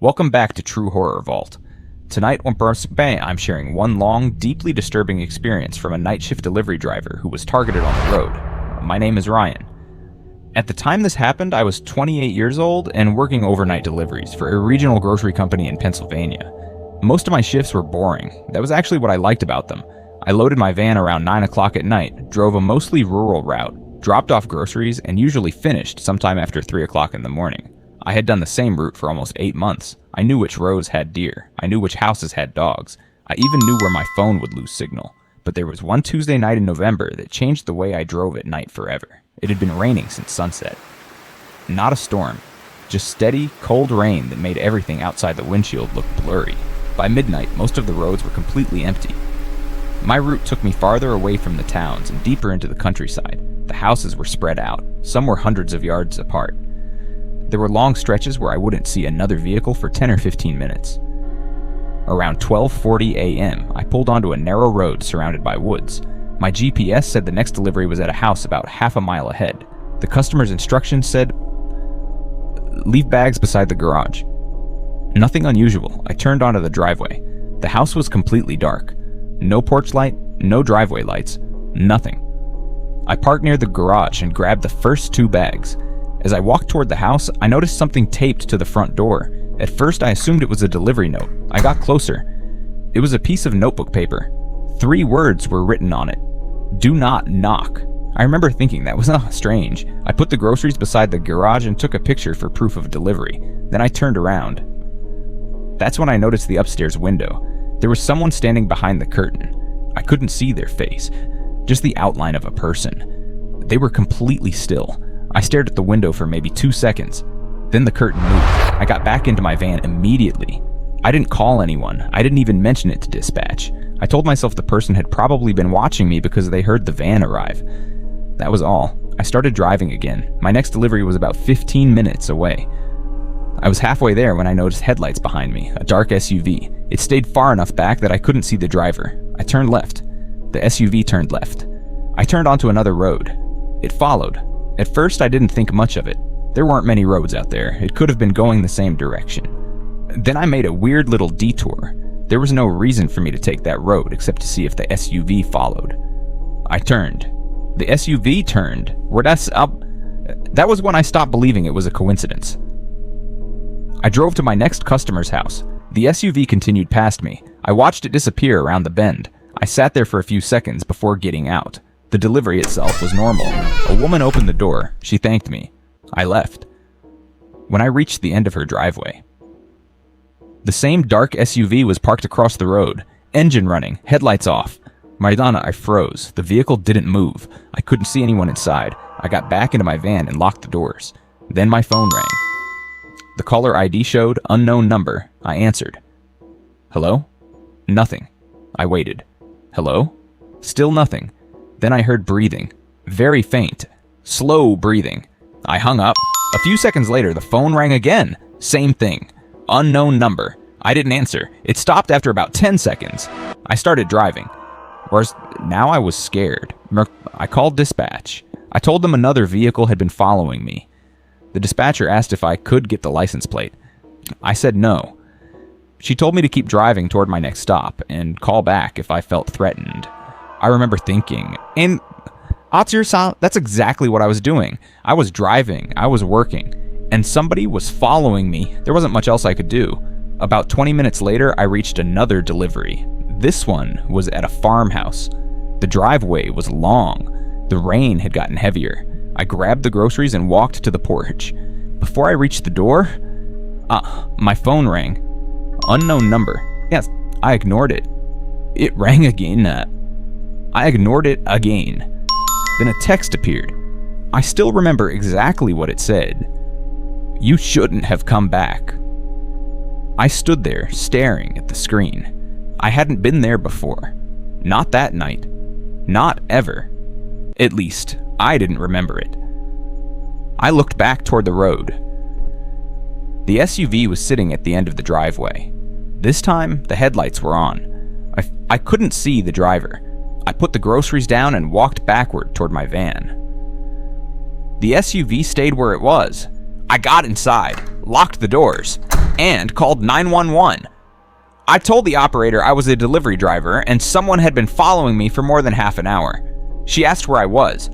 Welcome back to True Horror Vault. Tonight on Burst Bay, I'm sharing one long, deeply disturbing experience from a night shift delivery driver who was targeted on the road. My name is Ryan. At the time this happened, I was 28 years old and working overnight deliveries for a regional grocery company in Pennsylvania. Most of my shifts were boring. That was actually what I liked about them. I loaded my van around 9 o'clock at night, drove a mostly rural route, dropped off groceries, and usually finished sometime after 3 o'clock in the morning. I had done the same route for almost 8 months. I knew which roads had deer. I knew which houses had dogs. I even knew where my phone would lose signal. But there was one Tuesday night in November that changed the way I drove at night forever. It had been raining since sunset. Not a storm, just steady, cold rain that made everything outside the windshield look blurry. By midnight, most of the roads were completely empty. My route took me farther away from the towns and deeper into the countryside. The houses were spread out. Some were hundreds of yards apart. There were long stretches where I wouldn't see another vehicle for 10 or 15 minutes. Around 12:40 a.m., I pulled onto a narrow road surrounded by woods. My GPS said the next delivery was at a house about half a mile ahead. The customer's instructions said, "Leave bags beside the garage." Nothing unusual. I turned onto the driveway. The house was completely dark. No porch light, no driveway lights, nothing. I parked near the garage and grabbed the first 2 bags. As I walked toward the house, I noticed something taped to the front door. At first, I assumed it was a delivery note. I got closer. It was a piece of notebook paper. 3 words were written on it. "Do not knock." I remember thinking that was strange. I put the groceries beside the garage and took a picture for proof of delivery. Then I turned around. That's when I noticed the upstairs window. There was someone standing behind the curtain. I couldn't see their face, just the outline of a person. They were completely still. I stared at the window for maybe 2 seconds. Then the curtain moved. I got back into my van immediately. I didn't call anyone. I didn't even mention it to dispatch. I told myself the person had probably been watching me because they heard the van arrive. That was all. I started driving again. My next delivery was about 15 minutes away. I was halfway there when I noticed headlights behind me, a dark SUV. It stayed far enough back that I couldn't see the driver. I turned left. The SUV turned left. I turned onto another road. It followed. At first, I didn't think much of it. There weren't many roads out there. It could have been going the same direction. Then I made a weird little detour. There was no reason for me to take that road except to see if the SUV followed. I turned. The SUV turned. That was when I stopped believing it was a coincidence. I drove to my next customer's house. The SUV continued past me. I watched it disappear around the bend. I sat there for a few seconds before getting out. The delivery itself was normal. A woman opened the door. She thanked me. I left. When I reached the end of her driveway, the same dark SUV was parked across the road, engine running, headlights off. Maridana, I froze. The vehicle didn't move. I couldn't see anyone inside. I got back into my van and locked the doors. Then my phone rang. The caller ID showed unknown number. I answered. "Hello?" Nothing. I waited. "Hello?" Still nothing. Then I heard breathing. Very faint. Slow breathing. I hung up. A few seconds later, the phone rang again. Same thing. Unknown number. I didn't answer. It stopped after about 10 seconds. I started driving. Now I was scared. I called dispatch. I told them another vehicle had been following me. The dispatcher asked if I could get the license plate. I said no. She told me to keep driving toward my next stop and call back if I felt threatened. I remember thinking, and that's exactly what I was doing. I was driving, I was working, and somebody was following me. There wasn't much else I could do. About 20 minutes later, I reached another delivery. This one was at a farmhouse. The driveway was long. The rain had gotten heavier. I grabbed the groceries and walked to the porch. Before I reached the door, my phone rang. Unknown number. Yes, I ignored it. It rang again. I ignored it again. Then a text appeared. I still remember exactly what it said. "You shouldn't have come back." I stood there, staring at the screen. I hadn't been there before. Not that night. Not ever. At least, I didn't remember it. I looked back toward the road. The SUV was sitting at the end of the driveway. This time, the headlights were on. I couldn't see the driver. I put the groceries down and walked backward toward my van. The SUV stayed where it was. I got inside, locked the doors. and called 911. I told the operator I was a delivery driver and someone had been following me for more than half an hour. She asked where I was.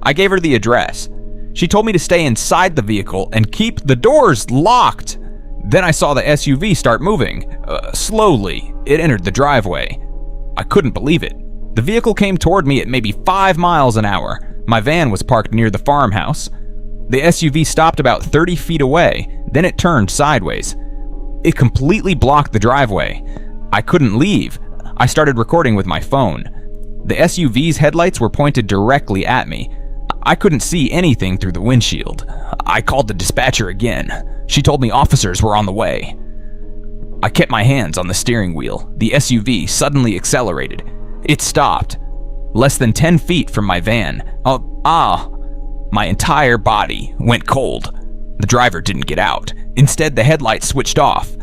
I gave her the address. She told me to stay inside the vehicle and keep the doors locked. Then I saw the SUV start moving. Slowly, it entered the driveway. I couldn't believe it. The vehicle came toward me at maybe 5 miles an hour. My van was parked near the farmhouse. The SUV stopped about 30 feet away, then it turned sideways. It completely blocked the driveway. I couldn't leave. I started recording with my phone. The SUV's headlights were pointed directly at me. I couldn't see anything through the windshield. I called the dispatcher again. She told me officers were on the way. I kept my hands on the steering wheel. The SUV suddenly accelerated. It stopped. Less than 10 feet from my van. My entire body went cold. The driver didn't get out. Instead, the headlights switched off.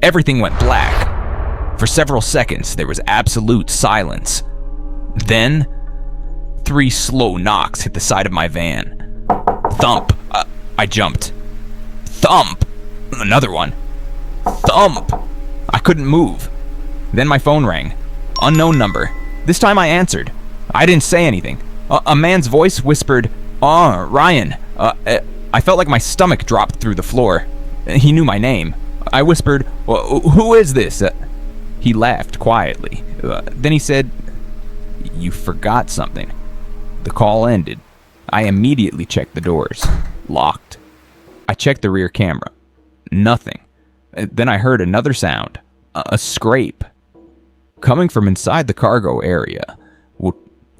Everything went black. For several seconds, there was absolute silence. Then, 3 slow knocks hit the side of my van. Thump. I jumped. Thump. Another one. Thump. I couldn't move. Then my phone rang. Unknown number. This time I answered. I didn't say anything. A man's voice whispered, Ryan. I felt like my stomach dropped through the floor. He knew my name. I whispered, who is this? He laughed quietly. Then he said, you forgot something. The call ended. I immediately checked the doors. Locked. I checked the rear camera. Nothing. Then I heard another sound. A scrape. Coming from inside the cargo area.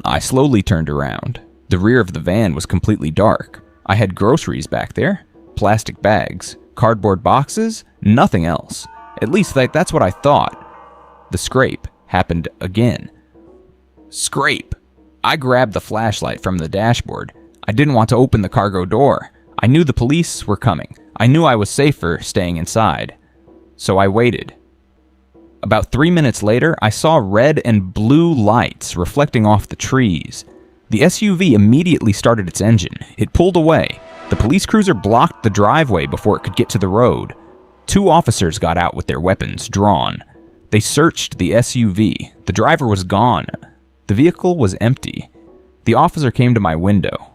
I slowly turned around. The rear of the van was completely dark. I had groceries back there. Plastic bags. Cardboard boxes. Nothing else. At least that's what I thought. The scrape happened again. Scrape. I grabbed the flashlight from the dashboard. I didn't want to open the cargo door. I knew the police were coming. I knew I was safer staying inside. So I waited. About 3 minutes later, I saw red and blue lights reflecting off the trees. The SUV immediately started its engine. It pulled away. The police cruiser blocked the driveway before it could get to the road. 2 officers got out with their weapons drawn. They searched the SUV. The driver was gone. The vehicle was empty. The officer came to my window.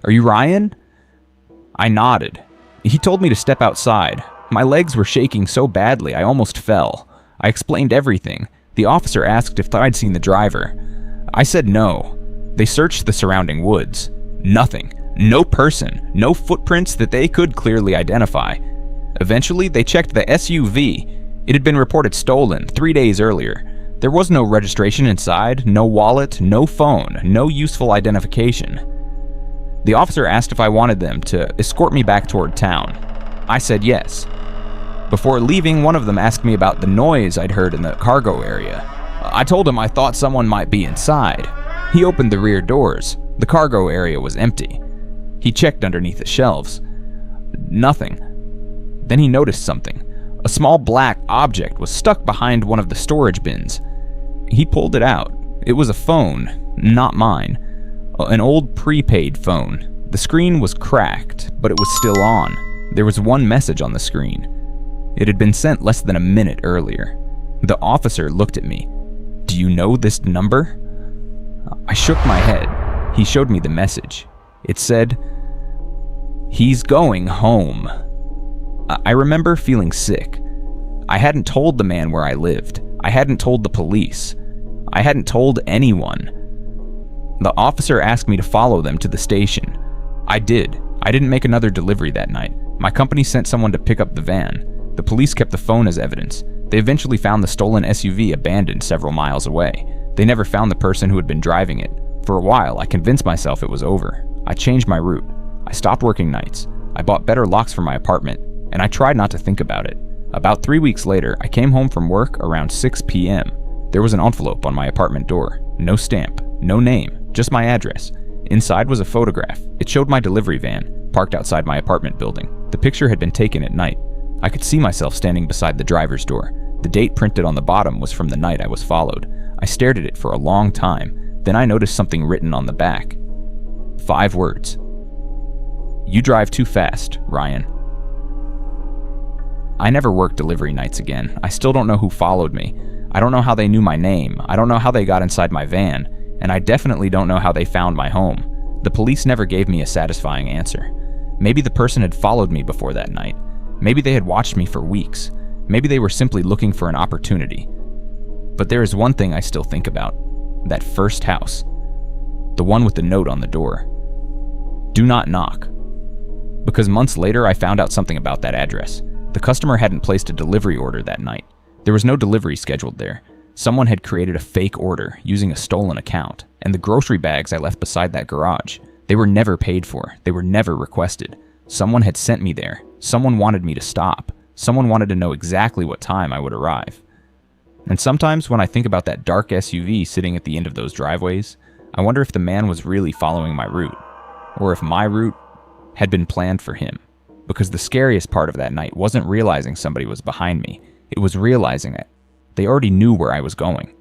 Are you Ryan? I nodded. He told me to step outside. My legs were shaking so badly I almost fell. I explained everything. The officer asked if I'd seen the driver. I said no. They searched the surrounding woods. Nothing. No person. No footprints that they could clearly identify. Eventually, they checked the SUV. It had been reported stolen 3 days earlier. There was no registration inside, no wallet, no phone, no useful identification. The officer asked if I wanted them to escort me back toward town. I said yes. Before leaving, one of them asked me about the noise I'd heard in the cargo area. I told him I thought someone might be inside. He opened the rear doors. The cargo area was empty. He checked underneath the shelves. Nothing. Then he noticed something. A small black object was stuck behind one of the storage bins. He pulled it out. It was a phone, not mine. An old prepaid phone. The screen was cracked, but it was still on. There was one message on the screen. It had been sent less than a minute earlier. The officer looked at me. Do you know this number? I shook my head. He showed me the message. It said, he's going home. I remember feeling sick. I hadn't told the man where I lived. I hadn't told the police. I hadn't told anyone. The officer asked me to follow them to the station. I did. I didn't make another delivery that night. My company sent someone to pick up the van. The police kept the phone as evidence. They eventually found the stolen SUV abandoned several miles away. They never found the person who had been driving it. For a while, I convinced myself it was over. I changed my route. I stopped working nights. I bought better locks for my apartment, and I tried not to think about it. About 3 weeks later, I came home from work around 6 p.m. There was an envelope on my apartment door. No stamp, no name, just my address. Inside was a photograph. It showed my delivery van, parked outside my apartment building. The picture had been taken at night. I could see myself standing beside the driver's door. The date printed on the bottom was from the night I was followed. I stared at it for a long time. Then I noticed something written on the back. 5 words. You drive too fast, Ryan. I never worked delivery nights again. I still don't know who followed me. I don't know how they knew my name. I don't know how they got inside my van. And I definitely don't know how they found my home. The police never gave me a satisfying answer. Maybe the person had followed me before that night. Maybe they had watched me for weeks. Maybe they were simply looking for an opportunity. But there is one thing I still think about. That first house. The one with the note on the door. Do not knock. Because months later I found out something about that address. The customer hadn't placed a delivery order that night. There was no delivery scheduled there. Someone had created a fake order using a stolen account, and the grocery bags I left beside that garage, they were never paid for. They were never requested. Someone had sent me there. Someone wanted me to stop. Someone wanted to know exactly what time I would arrive. And sometimes when I think about that dark SUV sitting at the end of those driveways, I wonder if the man was really following my route, or if my route had been planned for him. Because the scariest part of that night wasn't realizing somebody was behind me. It was realizing it. They already knew where I was going.